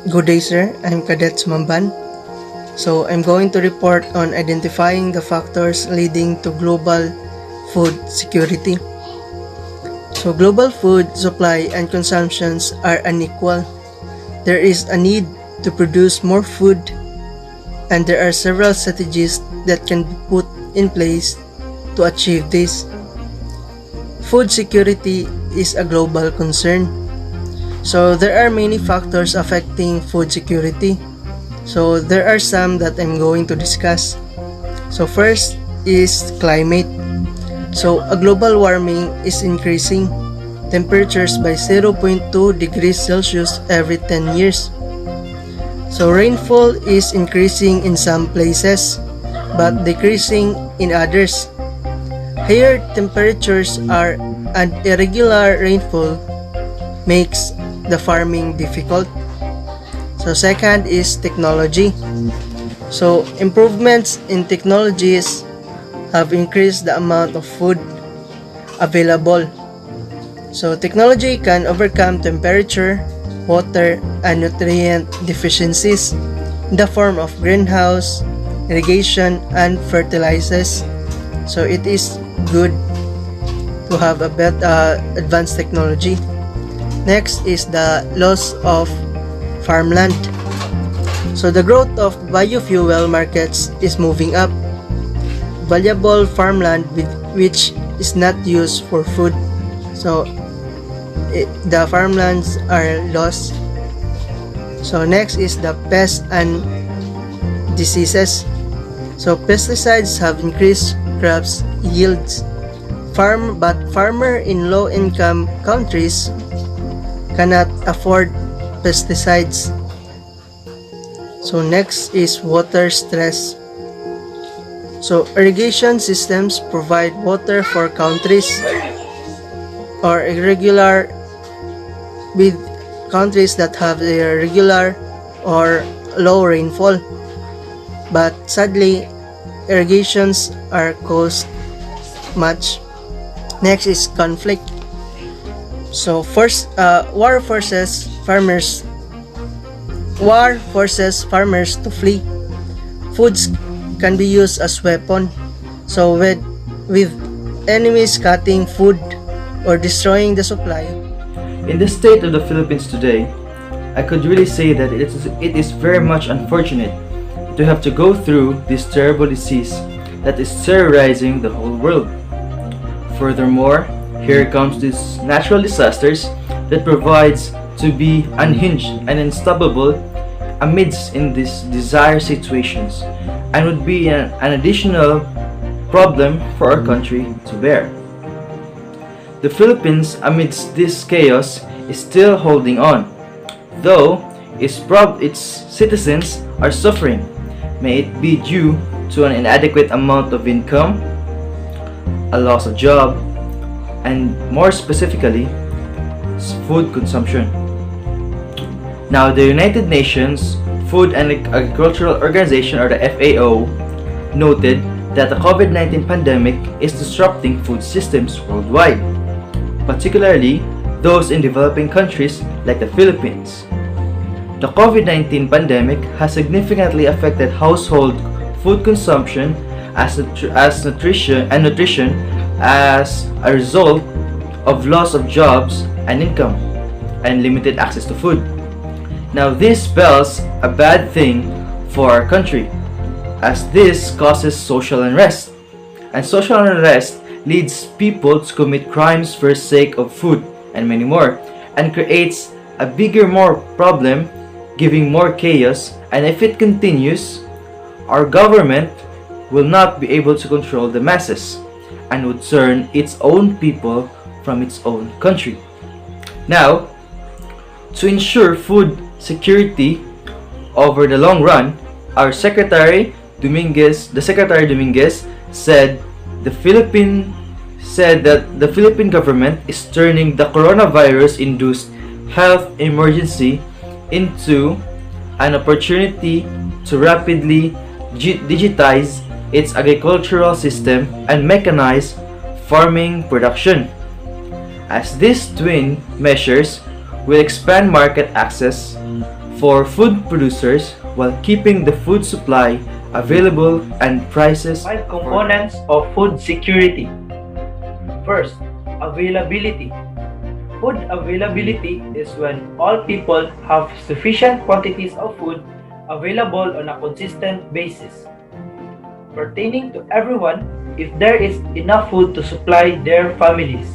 Good day, sir. I'm Cadet Sumamban. So, I'm going to report on identifying the factors leading to global food security. So, global food supply and consumptions are unequal. There is a need to produce more food, and there are several strategies that can be put in place to achieve this. Food security is a global concern. So there are many factors affecting food security. So there are some that I'm going to discuss. So first is climate. So a global warming is increasing temperatures by 0.2 degrees Celsius every 10 years. So rainfall is increasing in some places but decreasing in others. Higher temperatures and irregular rainfall makes the farming difficult. So second is technology. So improvements in technologies have increased the amount of food available. So technology can overcome temperature, water, and nutrient deficiencies in the form of greenhouse, irrigation, and fertilizers. So it is good to have a better advanced technology. Next is the loss of farmland. So the growth of biofuel markets is moving up. Valuable farmland which is not used for food. So the farmlands are lost. So next is the pests and diseases. So pesticides have increased crops yields. Farmer in low-income countries cannot afford pesticides. So next is water stress. So irrigation systems provide water for countries or irregular with countries that have irregular or low rainfall. But sadly, irrigations are cost much. Next is conflict. So first, war forces farmers to flee. Foods can be used as weapon. So with enemies cutting food or destroying the supply. In the state of the Philippines today, I could really say that it is very much unfortunate to have to go through this terrible disease that is terrorizing the whole world. Furthermore, here comes these natural disasters that provides to be unhinged and unstoppable amidst in these dire situations and would be an additional problem for our country to bear. The Philippines amidst this chaos is still holding on, though its citizens are suffering, may it be due to an inadequate amount of income, a loss of job, and more specifically, food consumption. Now, the United Nations Food and Agricultural Organization, or the FAO, noted that the COVID-19 pandemic is disrupting food systems worldwide, particularly those in developing countries like the Philippines. The COVID-19 pandemic has significantly affected household food consumption as nutrition as a result of loss of jobs and income and limited access to food. Now this spells a bad thing for our country, as this causes social unrest, and social unrest leads people to commit crimes for the sake of food and many more, and creates a bigger more problem, giving more chaos. And if it continues, our government will not be able to control the masses and would turn its own people from its own country. Now, to ensure food security over the long run, our Secretary Dominguez said that the Philippine government is turning the coronavirus-induced health emergency into an opportunity to rapidly digitize its agricultural system and mechanize farming production. As these twin measures will expand market access for food producers while keeping the food supply available and prices. Five components of food security. First, availability. Food availability is when all people have sufficient quantities of food available on a consistent basis, pertaining to everyone if there is enough food to supply their families.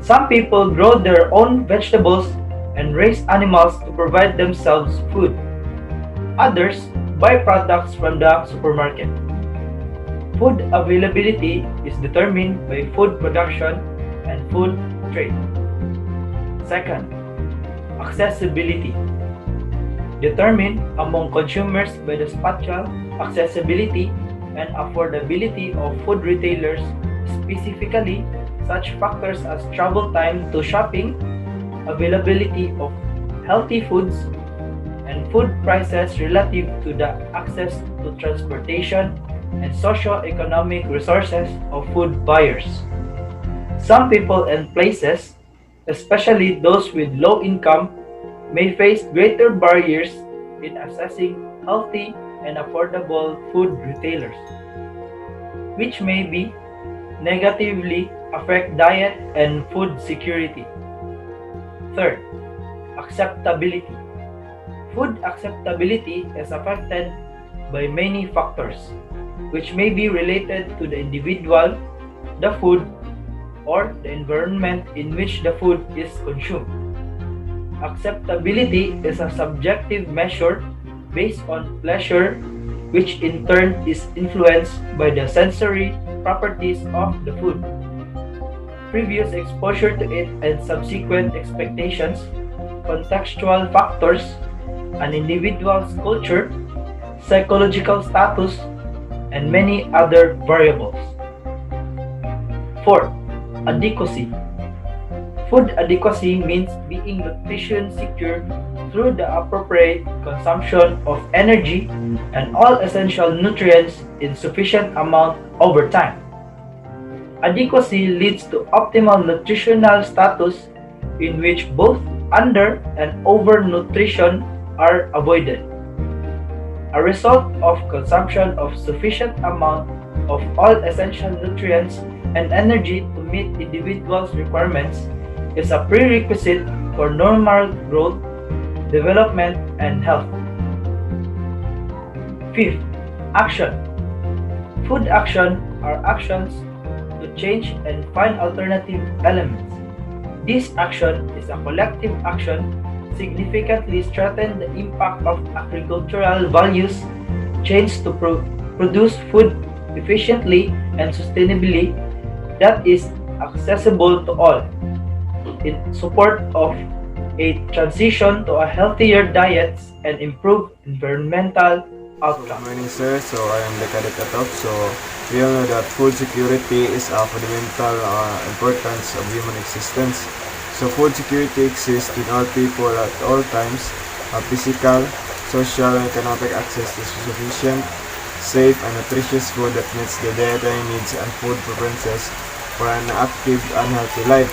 Some people grow their own vegetables and raise animals to provide themselves food. Others buy products from the supermarket. Food availability is determined by food production and food trade. Second, accessibility. Determined among consumers by the spatial accessibility and affordability of food retailers, specifically such factors as travel time to shopping, availability of healthy foods, and food prices relative to the access to transportation and socio-economic resources of food buyers. Some people and places, especially those with low income, may face greater barriers in accessing healthy and affordable food retailers, which may be negatively affect diet and food security. Third, acceptability. Food acceptability is affected by many factors, which may be related to the individual, the food, or the environment in which the food is consumed. Acceptability is a subjective measure based on pleasure, which in turn is influenced by the sensory properties of the food, previous exposure to it and subsequent expectations, contextual factors, an individual's culture, psychological status, and many other variables. Fourth, adequacy. Food adequacy means being nutrition secure through the appropriate consumption of energy and all essential nutrients in sufficient amount over time. Adequacy leads to optimal nutritional status in which both under and overnutrition are avoided. A result of consumption of sufficient amount of all essential nutrients and energy to meet individuals' requirements is a prerequisite for normal growth, development, and health. Fifth, action. Food action are actions to change and find alternative elements. This action is a collective action significantly strengthen the impact of agricultural values chains to produce food efficiently and sustainably that is accessible to all, in support of a transition to a healthier diet and improved environmental outcomes. Good morning, sir. So I am the Cadet Atop. So we all know that food security is a fundamental importance of human existence. So food security exists in all people at all times. Physical, social, and economic access to sufficient, safe, and nutritious food that meets the dietary needs and food preferences for an active and healthy life.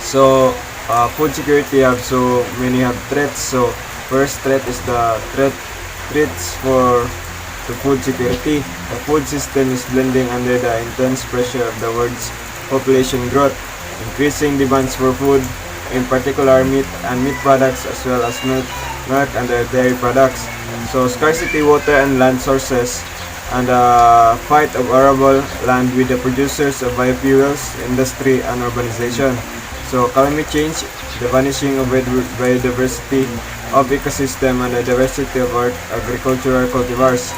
So food security have threats. So first threat is the threats for the food security. The food system is blending under the intense pressure of the world's population growth, increasing demands for food, in particular meat and meat products as well as milk and dairy products. So scarcity water and land sources and fight of arable land with the producers of biofuels, industry and urbanization. So climate change, the vanishing of biodiversity of ecosystem and the diversity of our agricultural cultivars.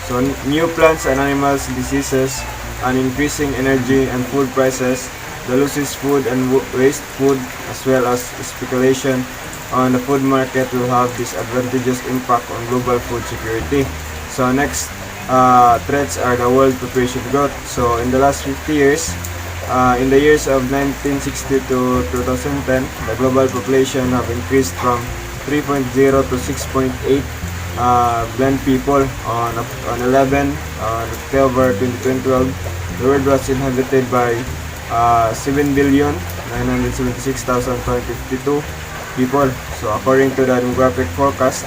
So new plants and animals, diseases, and increasing energy and food prices, the losses food and waste food, as well as speculation on the food market will have disadvantageous impact on global food security. So next threats are the world population growth. So in the last 50 years, in the years of 1960 to 2010, the global population have increased from 3.0 to 6.8 billion people. On 11 October 2012, the world was inhabited by 7,976,552 people. So according to the demographic forecast,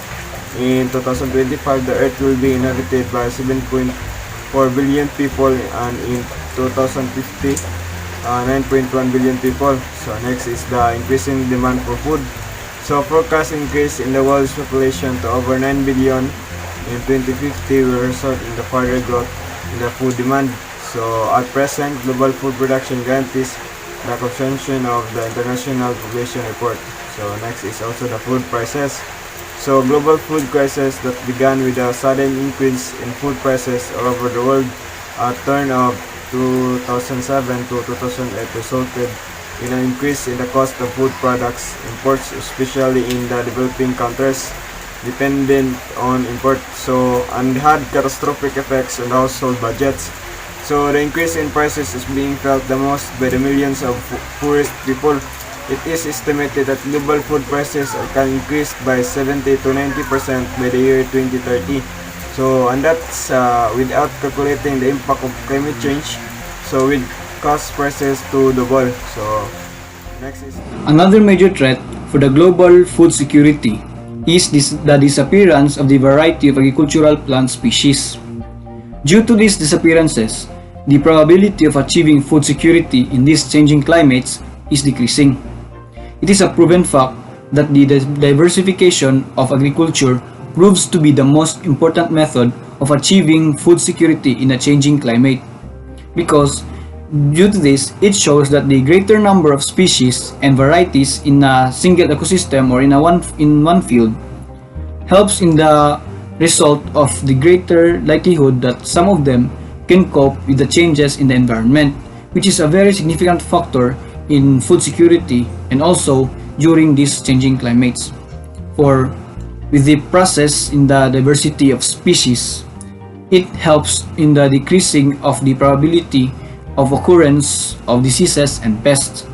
in 2025, the Earth will be inhabited by 7.4 billion people, and in 2050, 9.1 billion people. So next is the increasing demand for food. So forecast increase in the world's population to over 9 billion in 2050 will result in the further growth in the food demand. So at present, global food production guarantees the consumption of the International Population Report. So next is also the food prices. So global food crisis that began with a sudden increase in food prices all over the world at turn of 2007 to 2008 resulted in an increase in the cost of food products imports, especially in the developing countries dependent on import, and had catastrophic effects on household budgets. So the increase in prices is being felt the most by the millions of poorest people. It is estimated that global food prices can increase by 70 to 90% by the year 2030. So, and that's without calculating the impact of climate change. So, with cost prices to double. So, next is Another major threat for the global food security is the disappearance of the variety of agricultural plant species. Due to these disappearances, the probability of achieving food security in these changing climates is decreasing. It is a proven fact that the diversification of agriculture proves to be the most important method of achieving food security in a changing climate. Because due to this, it shows that the greater number of species and varieties in a single ecosystem or in one field helps in the result of the greater likelihood that some of them can cope with the changes in the environment, which is a very significant factor in food security and also during these changing climates. For with the process in the diversity of species, it helps in the decreasing of the probability of occurrence of diseases and pests,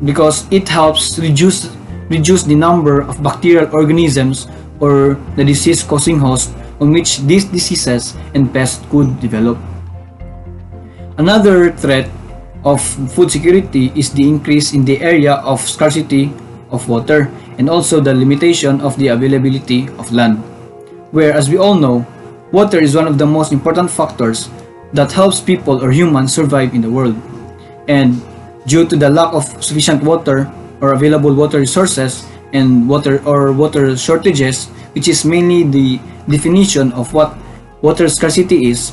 because it helps reduce the number of bacterial organisms or the disease causing host on which these diseases and pests could develop. Another threat of food security is the increase in the area of scarcity of water and also the limitation of the availability of land, where, as we all know, water is one of the most important factors that helps people or humans survive in the world. And due to the lack of sufficient water or available water resources and water shortages, which is mainly the definition of what water scarcity is,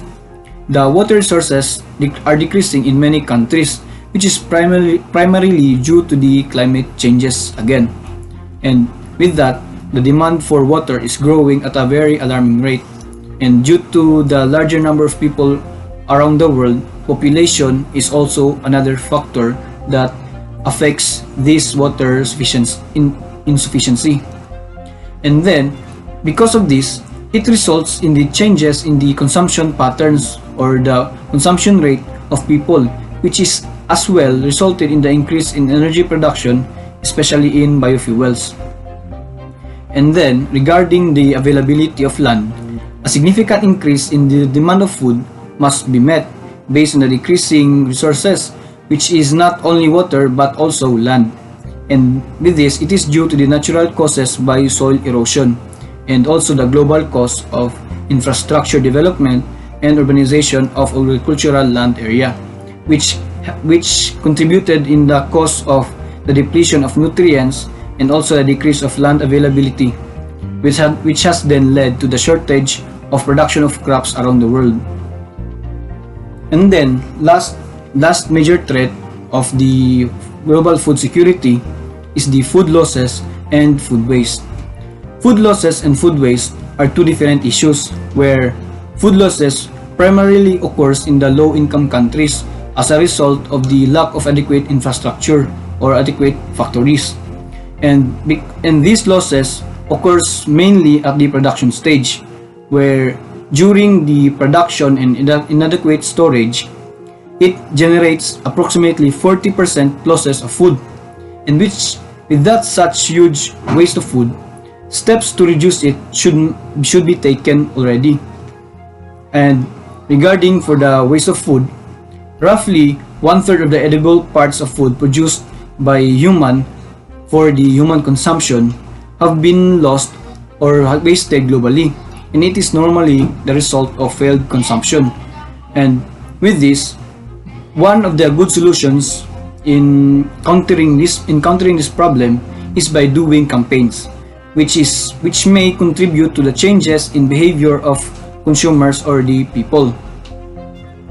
the water resources are decreasing in many countries, which is primarily due to the climate changes again. And with that, the demand for water is growing at a very alarming rate. And due to the larger number of people around the world, population is also another factor that affects this water insufficiency. And then, because of this, it results in the changes in the consumption patterns or the consumption rate of people, which is as well resulted in the increase in energy production, especially in biofuels. And then, regarding the availability of land, a significant increase in the demand of food must be met based on the decreasing resources, which is not only water but also land. And with this, it is due to the natural causes by soil erosion and also the global cause of infrastructure development and urbanization of agricultural land area, which contributed in the cause of the depletion of nutrients and also a decrease of land availability, which has then led to the shortage of production of crops around the world. And then, last major threat of the global food security is the food losses and food waste. Food losses and food waste are two different issues, where food losses primarily occurs in the low-income countries as a result of the lack of adequate infrastructure or adequate factories. And these losses occurs mainly at the production stage, where during the production and inadequate storage, it generates approximately 40% losses of food, and which, with that such huge waste of food, steps to reduce it should be taken already. And regarding for the waste of food, roughly 1/3 of the edible parts of food produced by human for the human consumption have been lost or wasted globally, and it is normally the result of failed consumption. And with this, one of the good solutions in countering this problem is by doing campaigns, which may contribute to the changes in behavior of consumers or the people.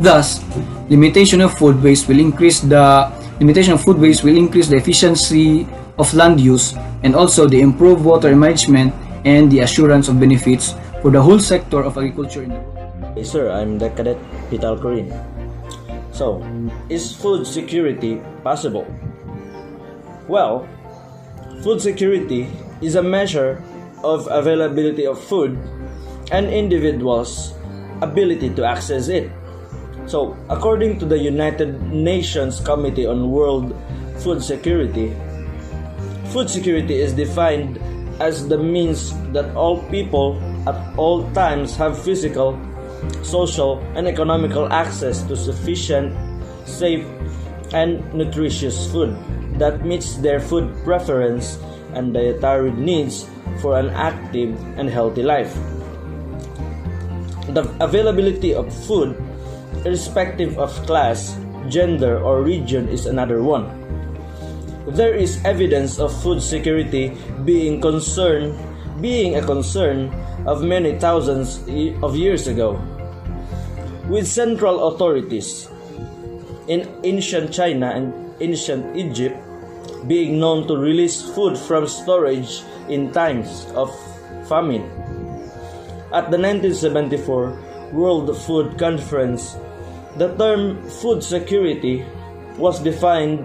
Thus, limitation of food waste will increase the efficiency of land use and also the improved water management and the assurance of benefits for the whole sector of agriculture in the world. Hey sir, I'm the cadet Vital Corin. So, is food security possible? Well, food security is a measure of availability of food and individuals' ability to access it. So, according to the United Nations Committee on World Food Security is defined as the means that all people at all times have physical, social, and economical access to sufficient, safe, and nutritious food that meets their food preference and dietary needs for an active and healthy life. The availability of food, irrespective of class, gender, or region, is another one. There is evidence of food security being a concern of many thousands of years ago, with central authorities in ancient China and ancient Egypt being known to release food from storage in times of famine. At the 1974 World Food Conference, the term food security was defined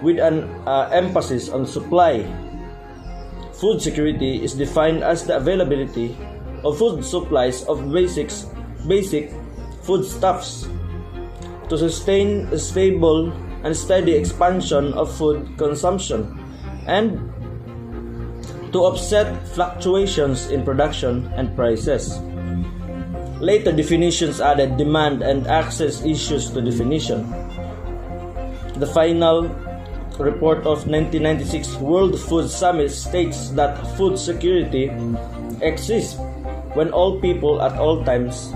with an emphasis on supply. Food security is defined as the availability of food supplies of basic foodstuffs to sustain a stable and steady expansion of food consumption and to offset fluctuations in production and prices. Later definitions added demand and access issues to definition. The final report of 1996 World Food Summit states that food security exists when all people at all times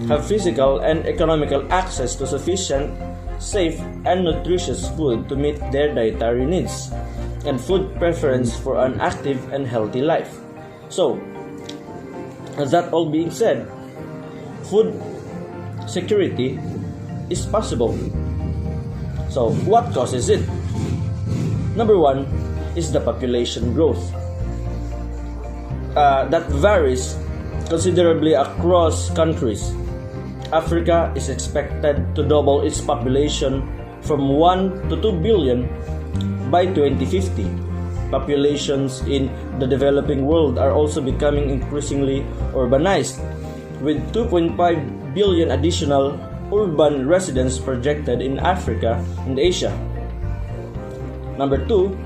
have physical and economical access to sufficient, safe, and nutritious food to meet their dietary needs and food preference for an active and healthy life. So, as that all being said, food security is possible. So, what causes it? Number one is the population growth that varies considerably across countries. Africa is expected to double its population from 1 to 2 billion by 2050. Populations in the developing world are also becoming increasingly urbanized, with 2.5 billion additional urban residents projected in Africa and Asia. Number two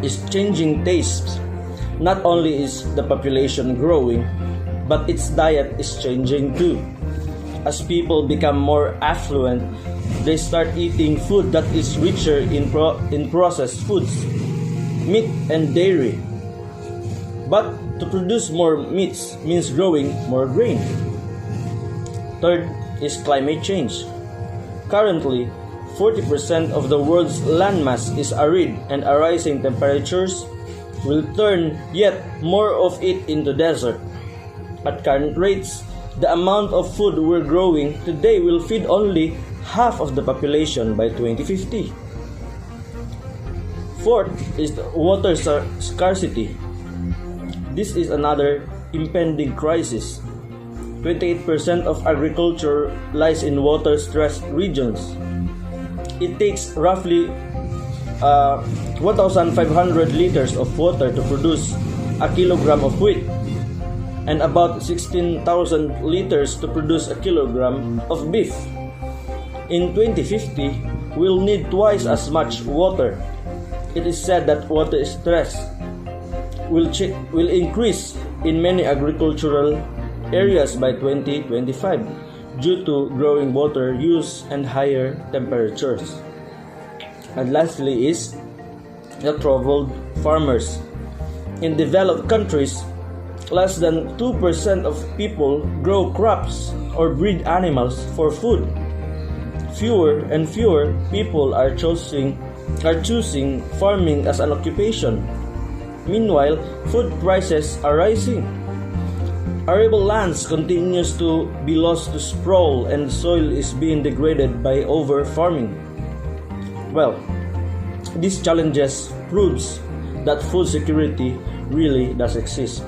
is changing tastes. Not only is the population growing, but its diet is changing too. As people become more affluent, they start eating food that is richer in processed foods, meat and dairy. But to produce more meats means growing more grain. Third is climate change. Currently, 40% of the world's landmass is arid, and rising temperatures will turn yet more of it into desert. At current rates, the amount of food we're growing today will feed only half of the population by 2050. Fourth is the water scarcity. This is another impending crisis. 28% of agriculture lies in water-stressed regions. It takes roughly 1,500 liters of water to produce a kilogram of wheat, and about 16,000 liters to produce a kilogram of beef. In 2050, we'll need twice as much water. It is said that water stress will increase in many agricultural areas by 2025 due to growing water use and higher temperatures. And lastly is well-traveled farmers. In developed countries, less than 2% of people grow crops or breed animals for food. Fewer and fewer people are choosing farming as an occupation. Meanwhile, food prices are rising. Arable lands continues to be lost to sprawl and the soil is being degraded by over-farming. Well, these challenges proves that food security really does exist.